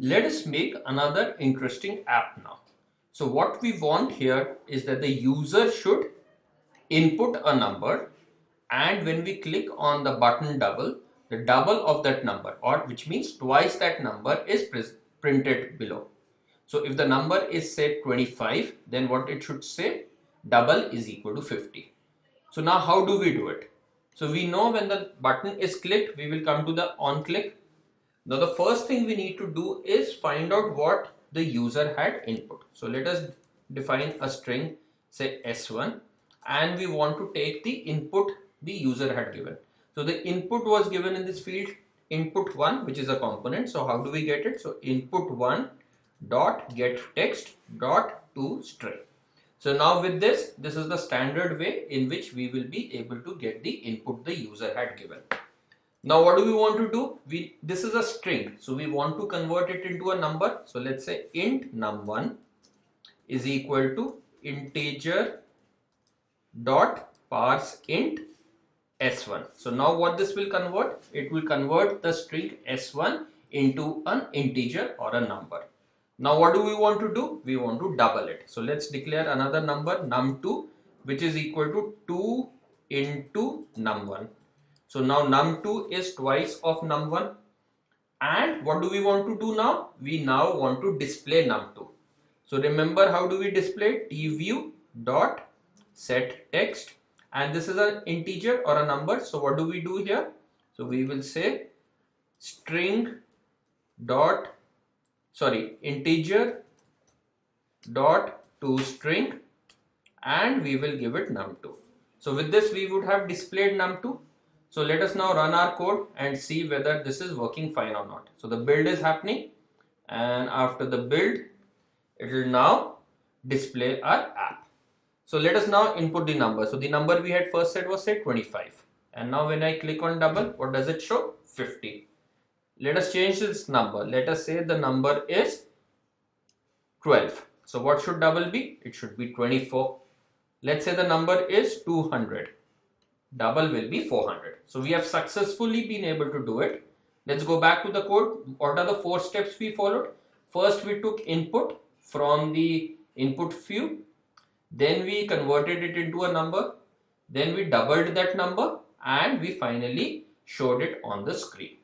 Let us make another interesting app now. So what we want here is that the user should input a number, and when we click on the button double, the double of that number, or which means twice that number, is printed below. So if the number is say 25, then what it should say, double is equal to 50. So now how do we do it? So we know when the button is clicked, we will come to the on click. Now the first thing we need to do is find out what the user had input. So let us define a string, say S1, and we want to take the input the user had given. So the input was given in this field input1, which is a component. So how do we get it? So input1 dot get text dot to string. So now with this is the standard way in which we will be able to get the input the user had given. Now what do we want to do? This is a string, so we want to convert it into a number. So let's say int num1 is equal to integer dot parse int s1. So now what this will convert? It will convert the string s1 into an integer or a number. Now what do we want to do? We want to double it. So let's declare another number num2, which is equal to 2 into num1. So now num2 is twice of num1, and what do we want to do now? We now want to display num2. So remember, how do we display? tview dot set text, and this is an integer or a number. So what do we do here? So we will say integer dot to string, and we will give it num2. So with this we would have displayed num2. So let us now run our code and see whether this is working fine or not. So the build is happening, and after the build it will now display our app. So let us now input the number. So the number we had first said was say 25, and now when I click on double, what does it show? 50. Let us change this number. Let us say the number is 12. So what should double be? It should be 24. Let's say the number is 200. Double will be 400. So we have successfully been able to do it. Let's go back to the code. What are the 4 steps we followed? First, we took input from the input view. Then we converted it into a number. Then we doubled that number, and we finally showed it on the screen.